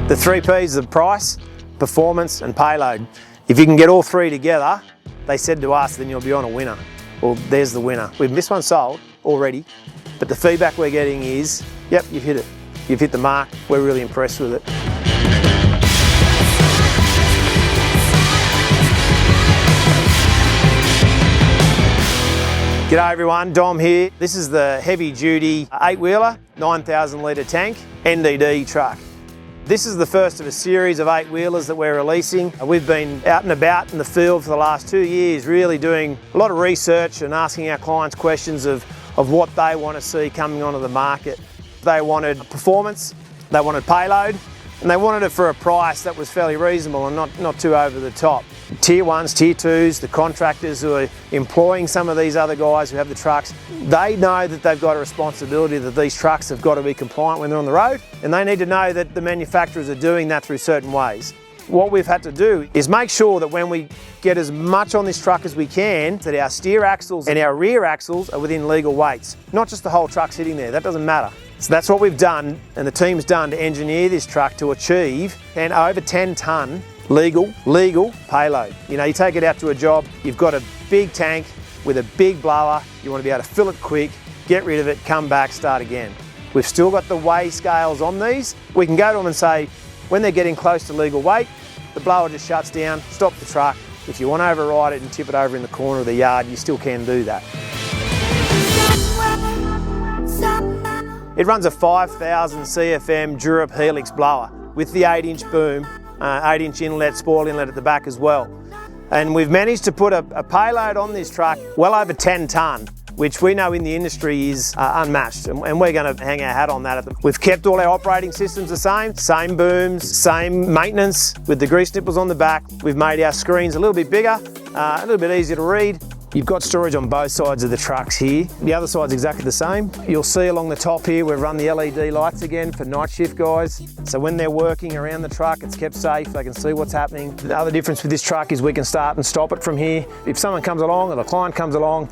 The 3 P's of price, performance and payload. If you can get all 3 together, they said to us, then you'll be on a winner. Well, there's the winner. This one's sold already, but the feedback we're getting is, yep, you've hit it. You've hit the mark. We're really impressed with it. G'day everyone, Dom here. This is the heavy duty 8-wheeler, 9,000 litre tank, NDD truck. This is the first of a series of 8-wheelers that we're releasing. We've been out and about in the field for the last 2 years, really doing a lot of research and asking our clients questions of what they want to see coming onto the market. They wanted performance, they wanted payload, and they wanted it for a price that was fairly reasonable and not too over the top. Tier 1s, Tier 2s, the contractors who are employing some of these other guys who have the trucks, they know that they've got a responsibility that these trucks have got to be compliant when they're on the road, and they need to know that the manufacturers are doing that through certain ways. What we've had to do is make sure that when we get as much on this truck as we can, that our steer axles and our rear axles are within legal weights, not just the whole truck sitting there. That doesn't matter. So that's what we've done, and the team's done to engineer this truck to achieve an over 10 tonne legal payload. You know, you take it out to a job, you've got a big tank with a big blower, you want to be able to fill it quick, get rid of it, come back, start again. We've still got the weigh scales on these. We can go to them and say, when they're getting close to legal weight, the blower just shuts down, stop the truck. If you want to override it and tip it over in the corner of the yard, you still can do that. It runs a 5,000 CFM Durap helix blower with the 8-inch boom, 8-inch inlet, spoil inlet at the back as well. And we've managed to put a payload on this truck well over 10 tonne, which we know in the industry is unmatched, and we're going to hang our hat on that. We've kept all our operating systems the same booms, same maintenance with the grease nipples on the back. We've made our screens a little bit bigger, a little bit easier to read. You've got storage on both sides of the trucks here. The other side's exactly the same. You'll see along the top here, we've run the LED lights again for night shift guys. So when they're working around the truck, it's kept safe, they can see what's happening. The other difference with this truck is we can start and stop it from here. If someone comes along or the client comes along,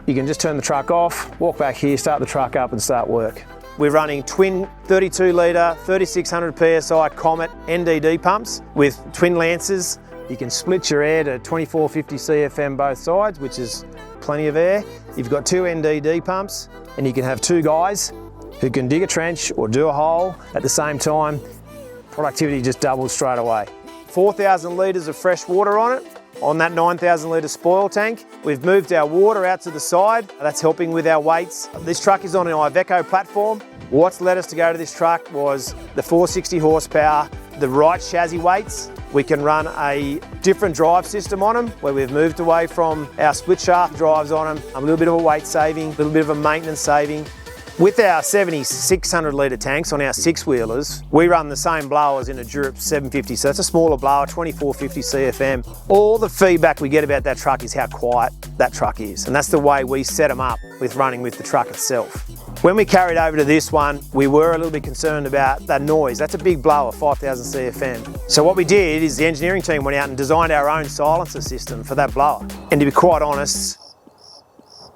you can just turn the truck off, walk back here, start the truck up and start work. We're running twin 32 litre, 3600 PSI Comet NDD pumps with twin lancers. You can split your air to 2450 CFM both sides, which is plenty of air. You've got 2 NDD pumps, and you can have 2 guys who can dig a trench or do a hole at the same time. Productivity just doubles straight away. 4,000 litres of fresh water on it, on that 9,000 litre spoil tank. We've moved our water out to the side. That's helping with our weights. This truck is on an Iveco platform. What's led us to go to this truck was the 460 horsepower, the right chassis weights. We can run a different drive system on them, where we've moved away from our split shaft drives on them, a little bit of a weight saving, a little bit of a maintenance saving. With our 7,600 litre tanks on our 6-wheelers, we run the same blowers in a Durap 750, so that's a smaller blower, 2450 CFM. All the feedback we get about that truck is how quiet that truck is, and that's the way we set them up with running with the truck itself. When we carried over to this one, we were a little bit concerned about that noise. That's a big blower, 5,000 CFM. So what we did is the engineering team went out and designed our own silencer system for that blower. And to be quite honest,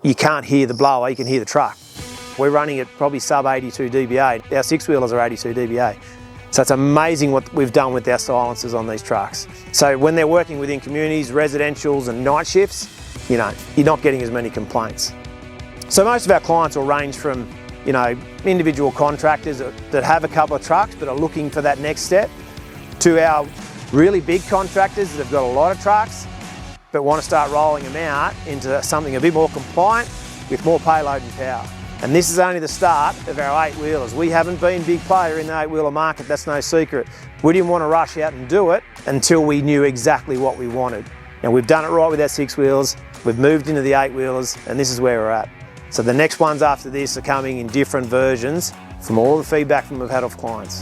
you can't hear the blower, you can hear the truck. We're running at probably sub 82 dBA. Our 6-wheelers are 82 dBA. So it's amazing what we've done with our silencers on these trucks. So when they're working within communities, residentials and night shifts, you know, you're not getting as many complaints. So most of our clients will range from, you know, individual contractors that have a couple of trucks but are looking for that next step, to our really big contractors that have got a lot of trucks but want to start rolling them out into something a bit more compliant with more payload and power. And this is only the start of our 8-wheelers. We haven't been a big player in the 8-wheeler market, that's no secret. We didn't want to rush out and do it until we knew exactly what we wanted. And we've done it right with our 6-wheelers, we've moved into the 8-wheelers, and this is where we're at. So the next ones after this are coming in different versions from all the feedback we've had off clients.